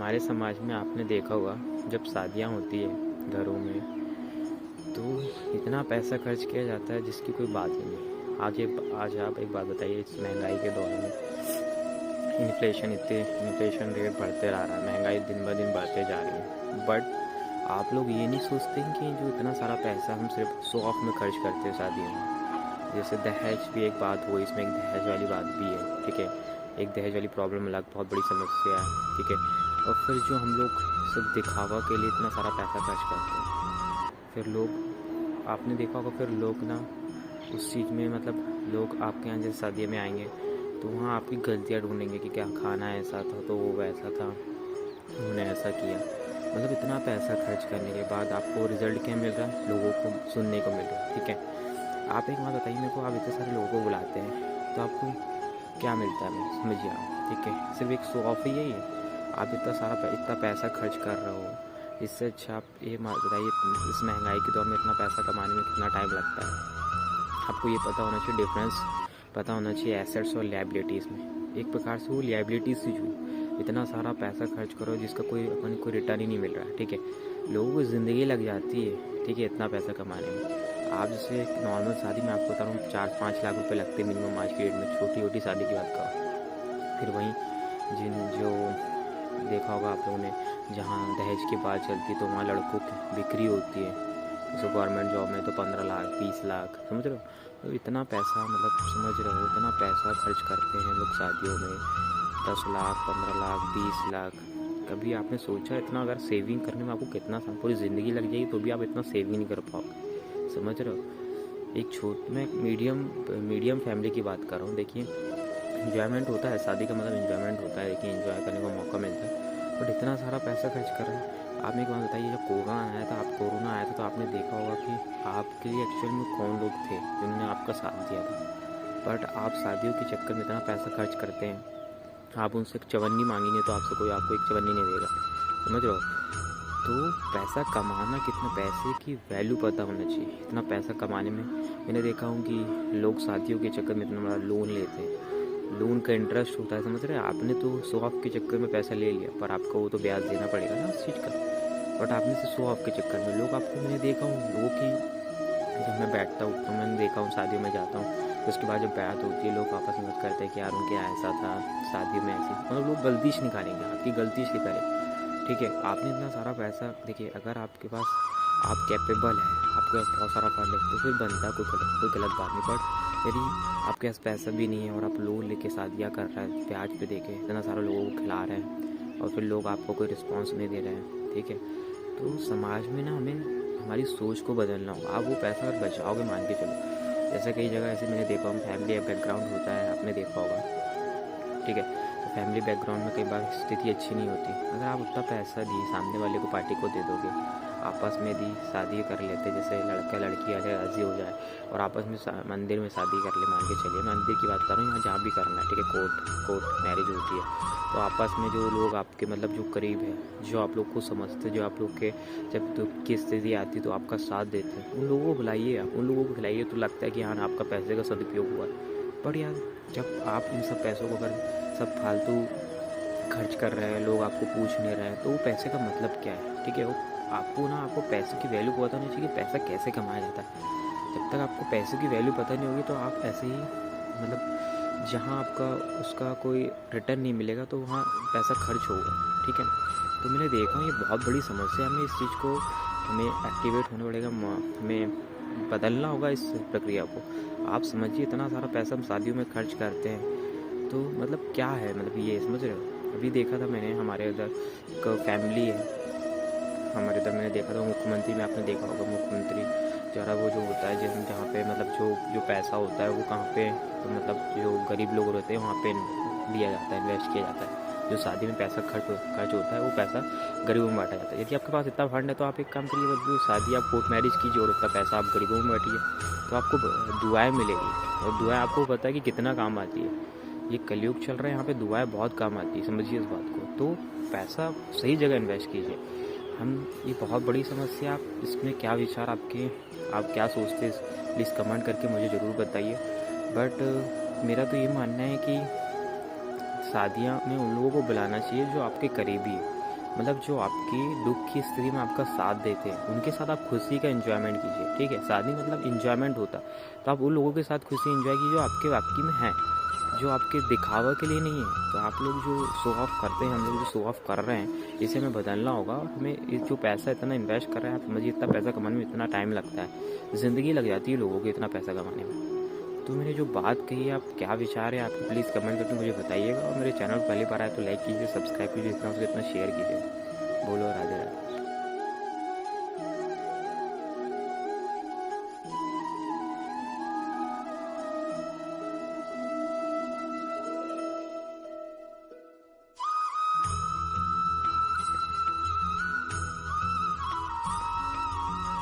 हमारे समाज में आपने देखा होगा, जब शादियां होती है घरों में तो इतना पैसा खर्च किया जाता है जिसकी कोई बात ही नहीं। आज आप एक बात बताइए, इस महंगाई के दौर में इन्फ्लेशन रेट बढ़ते रह रहा है, महंगाई दिन ब दिन बढ़ते जा रही है। बट आप लोग ये नहीं सोचते हैं कि जो इतना सारा पैसा हम सिर्फ शो ऑफ में खर्च करते हैं शादियों में। जैसे दहेज भी एक बात हुई, इसमें एक दहेज वाली बात भी है, ठीक है। एक दहेज वाली प्रॉब्लम अलग बहुत बड़ी समस्या है, ठीक है। और फिर जो हम लोग सिर्फ दिखावा के लिए इतना सारा पैसा खर्च करते हैं, फिर लोग आपने देखा होगा, फिर लोग ना उस चीज़ में मतलब लोग आपके यहाँ जैसे शादी में आएंगे तो वहाँ आपकी गलतियाँ ढूंढेंगे कि क्या खाना ऐसा था तो वो वैसा था, उन्होंने ऐसा किया। मतलब इतना पैसा खर्च करने के बाद आपको रिजल्ट क्या मिल रहा है, लोगों को सुनने को मिल रहा है, ठीक है। आप एक बात बताइए मेरे को, आप इतने सारे लोगों को बुलाते हैं तो आपको क्या मिलता है, समझिए आप, ठीक है। सिर्फ एक शो ऑफ ही है ये। आप इतना पैसा खर्च कर रहे हो, इससे अच्छा आप ये बताइए इस महंगाई के दौर में इतना पैसा कमाने में कितना टाइम लगता है। आपको ये पता होना चाहिए, डिफरेंस पता होना चाहिए एसेट्स और लायबिलिटीज़ में। एक प्रकार से वो लायबिलिटीज़ से जो इतना सारा पैसा खर्च करो जिसका अपन को रिटर्न ही नहीं मिल रहा है, ठीक है। लोगों को ज़िंदगी लग जाती है, ठीक है, इतना पैसा कमाने में। आप जैसे एक नॉर्मल शादी में आपको बता रहा हूँ 4-5 लाख रुपए लगते हैं मिनिमम आज की डेट में, छोटी छोटी शादी की बात करो। फिर वहीं जो देखा होगा आप लोगों ने, जहाँ दहेज की बात चलती है तो वहाँ लड़कों की बिक्री होती है। जैसे गवर्नमेंट जॉब में तो 15 लाख 20 लाख, समझ रहे हो। तो इतना पैसा मतलब समझ रहे हो, इतना पैसा खर्च करते हैं लोग शादियों में, 10 लाख 15 लाख 20 लाख। कभी आपने सोचा इतना अगर सेविंग करने में आपको कितना पूरी ज़िंदगी लग जाएगी तो भी आप इतना सेविंग नहीं कर पाओगे, समझ रहे हो। मैं मीडियम फैमिली की बात कर रहा हूँ। देखिए इन्जॉयमेंट होता है, शादी का मतलब इन्जॉयमेंट होता है, देखिए इन्जॉय करने का मौका मिलता है। बट इतना सारा पैसा खर्च कर रहे हैं। आप एक बात बताइए, जब कोरोना आया था तो आपने देखा होगा कि आपके लिए एक्चुअल में कौन लोग थे जिन्होंने आपका साथ दिया था। बट आप शादियों के चक्कर में इतना पैसा खर्च करते हैं, आप उनसे एक चवन्नी मांगेंगे तो आपको एक चवन्नी नहीं देगा, समझ रहे हो। तो पैसा कमाना, कितना पैसे की वैल्यू पता होना चाहिए। इतना पैसा कमाने में मैंने देखा हूँ कि लोग शादियों के चक्कर में इतना बड़ा लोन लेते हैं, लोन का इंटरेस्ट होता है, समझ रहे हैं। आपने तो शो ऑफ के चक्कर में पैसा ले लिया, पर आपको वो तो ब्याज देना पड़ेगा ना उस चीज़ का। बट आपने से शो ऑफ के चक्कर में मैंने देखा हूँ लोगों की, जब मैं बैठता हूँ तो मैंने देखा हूँ शादियों में जाता हूँ तो उसके बाद जब बात होती है लोग आपस में बात करते हैं कि यार उनके यहाँ ऐसा था, शादियों में ऐसी, मतलब लोग गलती से निकालेंगे, आपकी गलती से निकालें, ठीक है। आपने इतना सारा पैसा, देखिए अगर आपके पास आप कैपेबल है, आपके पास बहुत सारा फंड है तो फिर बनता कोई गलत बात नहीं। बट यदि आपके पास पैसा भी नहीं है और आप लोन लेके शादियाँ कर रहे हैं, ब्याज पे देके इतना सारा लोगों को खिला रहे हैं और फिर लोग आपको कोई रिस्पॉन्स नहीं दे रहे हैं, ठीक है। तो समाज में ना हमें हमारी सोच को बदलना होगा। आप वो पैसा अगर बचाओगे, मान के चलो, जैसे कई जगह ऐसे मैंने देखा हूँ, फैमिली बैकग्राउंड होता है, आपने देखा होगा, ठीक है। तो फैमिली बैकग्राउंड में कई बार स्थिति अच्छी नहीं होती। अगर आप उतना पैसा दिए सामने वाले को, पार्टी को दे दोगे, आपस में दी शादी कर लेते, जैसे लड़का लड़की वाले राज़ी हो जाए और आपस में मंदिर में शादी कर ले, मान के चलिए, मंदिर की बात कर रहा हूँ, यहाँ जहाँ भी करना है, ठीक है, कोर्ट मैरिज होती है। तो आपस में जो लोग आपके मतलब जो करीब है, जो आप लोग को समझते, जो आप लोग के जब दुख की स्थिति आती तो आपका साथ देते हैं, उन लोगों को बुलाइए, आप उन लोगों को खिलाइए तो लगता है कि हाँ आपका पैसे का सदुपयोग हुआ। पर यार जब आप इन सब पैसों को अगर सब फालतू खर्च कर रहे हैं, लोग आपको पूछ नहीं रहे हैं, तो वो पैसे का मतलब क्या है, ठीक है। वो आपको पैसे की वैल्यू पता नहीं चाहिए कि पैसा कैसे कमाया जाता है। जब तक आपको पैसे की वैल्यू पता नहीं होगी तो आप ऐसे ही मतलब जहाँ आपका उसका कोई रिटर्न नहीं मिलेगा तो वहाँ पैसा खर्च होगा, ठीक है। तो मैंने देखा ये बहुत बड़ी समस्या है, हमें इस चीज़ को हमें एक्टिवेट होना पड़ेगा, हमें बदलना होगा इस प्रक्रिया को। आप समझिए इतना सारा पैसा हम शादियों में खर्च करते हैं तो मतलब क्या है, मतलब ये समझ रहे हो। अभी देखा था मैंने, हमारे इधर एक फैमिली है, हमारे इधर मैंने देखा था मुख्यमंत्री में, आपने देखा होगा मुख्यमंत्री जरा वो जो होता है जहाँ पे मतलब जो पैसा होता है वो कहाँ पे, तो मतलब जो गरीब लोग रहते हैं वहाँ पे दिया जाता है, इन्वेस्ट किया जाता है। जो शादी में पैसा खर्च होता है वो पैसा गरीबों में बांटा जाता है। यदि आपके पास इतना फंड है तो आप एक काम करिए, वो शादी आप कोर्ट मैरिज कीजिए और उसका पैसा आप गरीबों में बांटिए, तो आपको दुआएँ मिलेगी। और दुआएँ आपको पता है कि कितना काम आती है। ये कलयुग चल रहा है, यहाँ पे दुआएं बहुत काम आती है, समझिए इस बात को। तो पैसा सही जगह इन्वेस्ट कीजिए। ये बहुत बड़ी समस्या, आप इसमें क्या विचार आपके, आप क्या सोचते हैं, प्लीज़ कमेंट करके मुझे ज़रूर बताइए। बट मेरा तो ये मानना है कि शादियाँ में उन लोगों को बुलाना चाहिए जो आपके करीबी है, मतलब जो आपकी दुख की स्थिति में आपका साथ देते हैं, उनके साथ आप खुशी का एंजॉयमेंट कीजिए, ठीक है। शादी मतलब एंजॉयमेंट होता, तो आप उन लोगों के साथ खुशी एंजॉय कीजिए जो आपके वाकई में है, जो आपके दिखावा के लिए नहीं है। तो आप लोग जो शो ऑफ करते हैं, हम लोग जो शो ऑफ कर रहे हैं, इसे हमें बदलना होगा। और हमें ये जो पैसा इतना इन्वेस्ट कर रहे हैं, आप समझिए इतना पैसा कमाने में इतना टाइम लगता है, ज़िंदगी लग जाती है लोगों की इतना पैसा कमाने में। तो मैंने जो बात कही है, आप क्या विचार है आपके, प्लीज़ कमेंट करके मुझे बताइएगा। और मेरे चैनल पहली बार आए तो लाइक कीजिए, सब्सक्राइब कीजिए, जितना हो सके इतना शेयर कीजिए। बोलो राधे राधे।